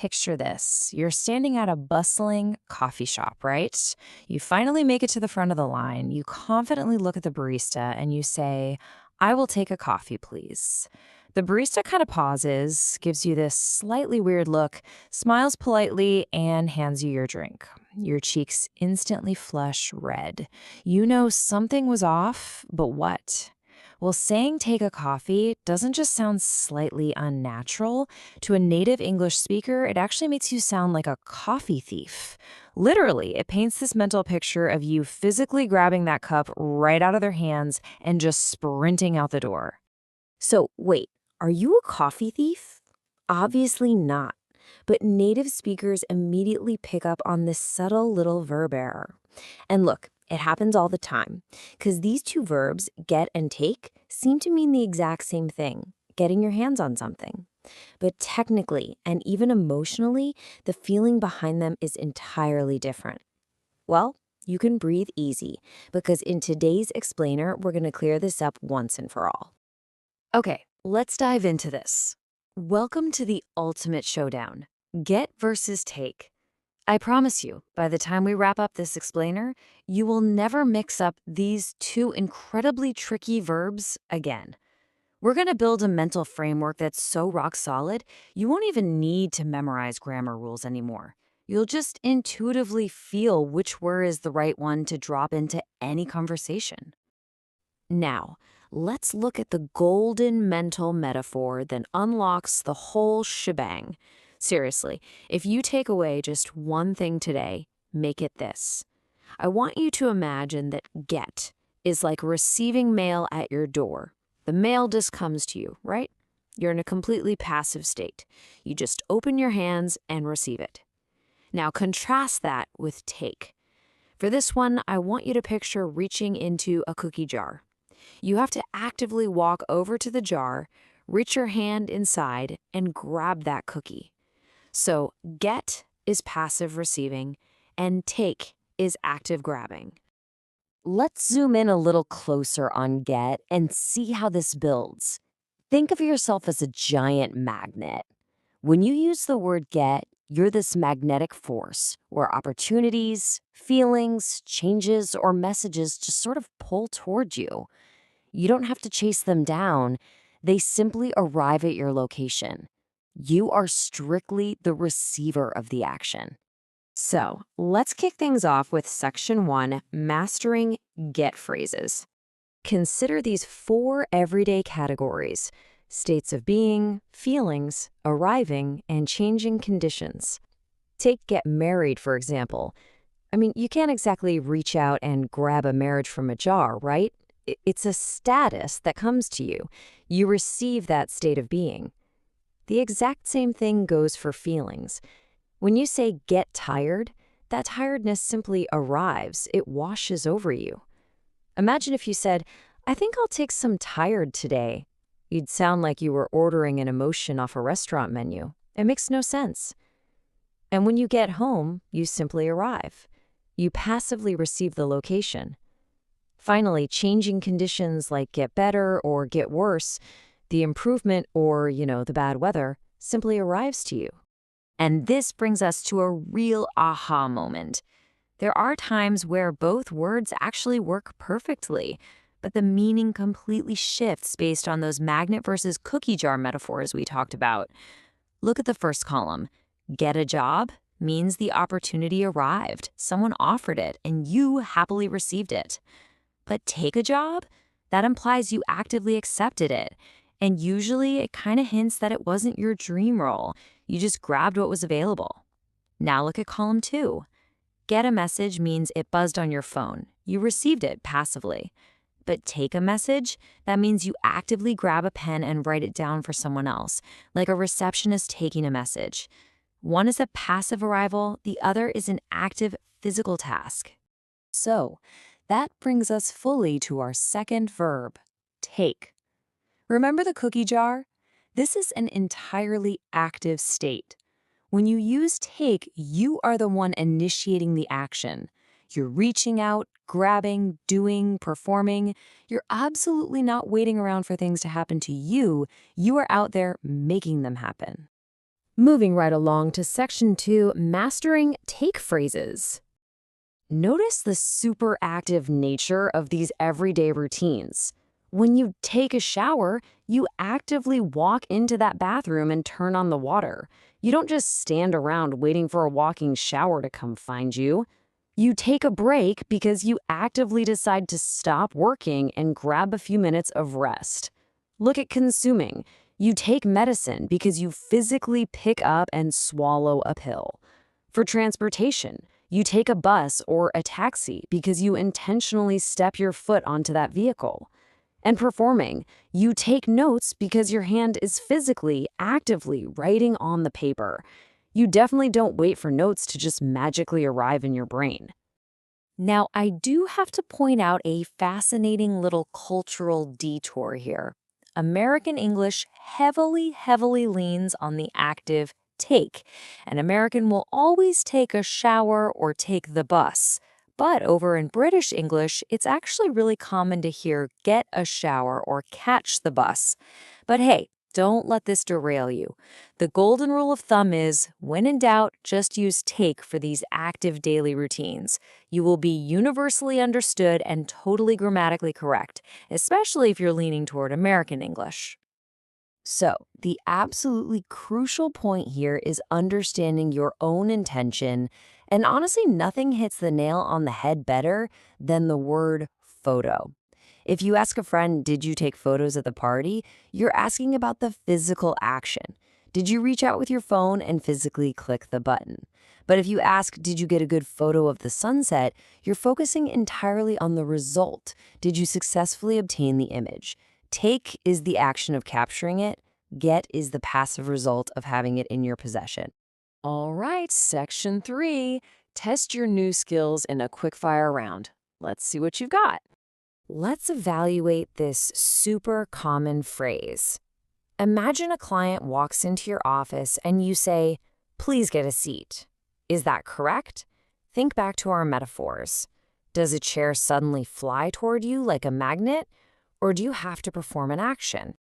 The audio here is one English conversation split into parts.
picture this. You're standing at a bustling coffee shop, right? You finally make it to the front of the line. You confidently look at the barista and you say, "I will take a coffee, please." The barista kind of pauses, gives you this slightly weird look, smiles politely, and hands you your drink. Your cheeks instantly flush red. You know something was off, but what? Well, saying take a coffee doesn't just sound slightly unnatural. To a native English speaker, it actually makes you sound like a coffee thief. Literally, it paints this mental picture of you physically grabbing that cup right out of their hands and just sprinting out the door. So, wait, are you a coffee thief? Obviously not. But native speakers immediately pick up on this subtle little verb error. And look, it happens all the time, because these two verbs, get and take, seem to mean the exact same thing, getting your hands on something. But technically, and even emotionally, the feeling behind them is entirely different. Well, you can breathe easy, because in today's explainer, we're going to clear this up once and for all. Okay, let's dive into this. Welcome to the ultimate showdown. Get versus take. I promise you, by the time we wrap up this explainer, you will never mix up these two incredibly tricky verbs again. We're going to build a mental framework that's so rock solid, you won't even need to memorize grammar rules anymore. You'll just intuitively feel which word is the right one to drop into any conversation. Now, let's look at the golden mental metaphor that unlocks the whole shebang. Seriously, if you take away just one thing today, make it this. I want you to imagine that get is like receiving mail at your door. The mail just comes to you, right? You're in a completely passive state. You just open your hands and receive it. Now contrast that with take. For this one, I want you to picture reaching into a cookie jar. You have to actively walk over to the jar, reach your hand inside, and grab that cookie. So get is passive receiving, and take is active grabbing. Let's zoom in a little closer on get and see how this builds. Think of yourself as a giant magnet. When you use the word get, you're this magnetic force where opportunities, feelings, changes, or messages just sort of pull toward you. You don't have to chase them down. They simply arrive at your location. You are strictly the receiver of the action. So let's kick things off with Section 1, Mastering Get Phrases. Consider these 4 everyday categories: states of being, feelings, arriving, and changing conditions. Take get married, for example. I mean, you can't exactly reach out and grab a marriage from a jar, right? It's a status that comes to you. You receive that state of being. The exact same thing goes for feelings. When you say get tired, that tiredness simply arrives. It washes over you. Imagine if you said, "I think I'll take some tired today." You'd sound like you were ordering an emotion off a restaurant menu. It makes no sense. And when you get home, you simply arrive. You passively receive the location. Finally, changing conditions like get better or get worse, the improvement or, the bad weather, simply arrives to you. And this brings us to a real aha moment. There are times where both words actually work perfectly, but the meaning completely shifts based on those magnet versus cookie jar metaphors we talked about. Look at the first column. Get a job means the opportunity arrived. Someone offered it, and you happily received it. But take a job? That implies you actively accepted it. And usually it kind of hints that it wasn't your dream role. You just grabbed what was available. Now look at column 2. Get a message means it buzzed on your phone. You received it passively. But take a message, that means you actively grab a pen and write it down for someone else, like a receptionist taking a message. One is a passive arrival, the other is an active physical task. So, that brings us fully to our second verb, take. Remember the cookie jar? This is an entirely active state. When you use take, you are the one initiating the action. You're reaching out, grabbing, doing, performing. You're absolutely not waiting around for things to happen to you. You are out there making them happen. Moving right along to Section 2, Mastering Take Phrases. Notice the super active nature of these everyday routines. When you take a shower, you actively walk into that bathroom and turn on the water. You don't just stand around waiting for a walking shower to come find you. You take a break because you actively decide to stop working and grab a few minutes of rest. Look at consuming. You take medicine because you physically pick up and swallow a pill. For transportation, you take a bus or a taxi because you intentionally step your foot onto that vehicle. And performing, you take notes because your hand is physically, actively writing on the paper. You definitely don't wait for notes to just magically arrive in your brain. Now, I do have to point out a fascinating little cultural detour here. American English heavily leans on the active take. An American will always take a shower or take the bus. But over in British English, it's actually really common to hear get a shower or catch the bus. But hey, don't let this derail you. The golden rule of thumb is, when in doubt, just use take for these active daily routines. You will be universally understood and totally grammatically correct, especially if you're leaning toward American English. So, the absolutely crucial point here is understanding your own intention, and honestly, nothing hits the nail on the head better than the word photo. If you ask a friend, did you take photos at the party? You're asking about the physical action. Did you reach out with your phone and physically click the button? But if you ask, did you get a good photo of the sunset? You're focusing entirely on the result. Did you successfully obtain the image? Take is the action of capturing it. Get is the passive result of having it in your possession. All right, Section 3. Test your new skills in a quick-fire round. Let's see what you've got. Let's evaluate this super common phrase. Imagine a client walks into your office and you say, "Please get a seat." Is that correct? Think back to our metaphors. Does a chair suddenly fly toward you like a magnet, or do you have to perform an action?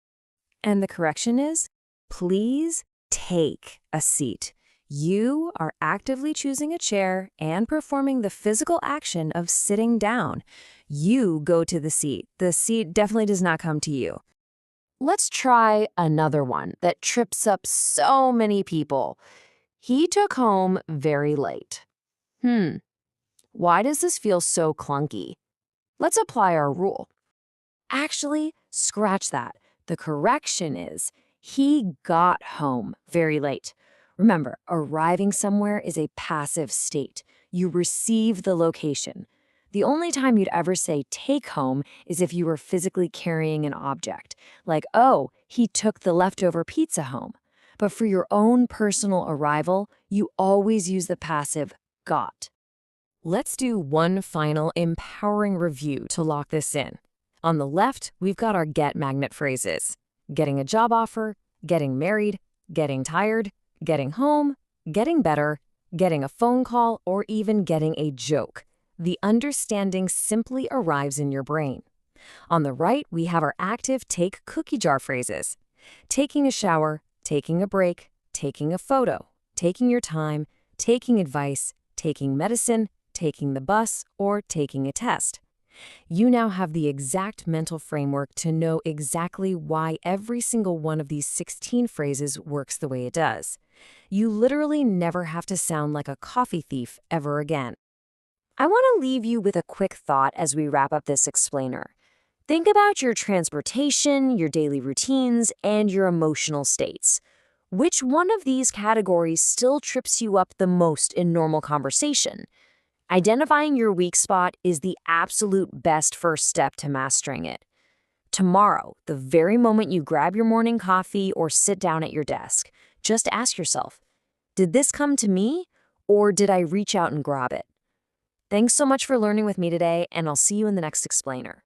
And the correction is, please take a seat. You are actively choosing a chair and performing the physical action of sitting down. You go to the seat. The seat definitely does not come to you. Let's try another one that trips up so many people. He took home very late. Why does this feel so clunky? Let's apply our rule. Actually, scratch that. The correction is, he got home very late. Remember, arriving somewhere is a passive state. You receive the location. The only time you'd ever say take home is if you were physically carrying an object, like, oh, he took the leftover pizza home. But for your own personal arrival, you always use the passive got. Let's do one final empowering review to lock this in. On the left, we've got our get magnet phrases: getting a job offer, getting married, getting tired, getting home, getting better, getting a phone call, or even getting a joke. The understanding simply arrives in your brain. On the right, we have our active take cookie jar phrases: taking a shower, taking a break, taking a photo, taking your time, taking advice, taking medicine, taking the bus, or taking a test. You now have the exact mental framework to know exactly why every single one of these 16 phrases works the way it does. You literally never have to sound like a coffee thief ever again. I want to leave you with a quick thought as we wrap up this explainer. Think about your transportation, your daily routines, and your emotional states. Which one of these categories still trips you up the most in normal conversation? Identifying your weak spot is the absolute best first step to mastering it. Tomorrow, the very moment you grab your morning coffee or sit down at your desk, just ask yourself, did this come to me, or did I reach out and grab it? Thanks so much for learning with me today, and I'll see you in the next explainer.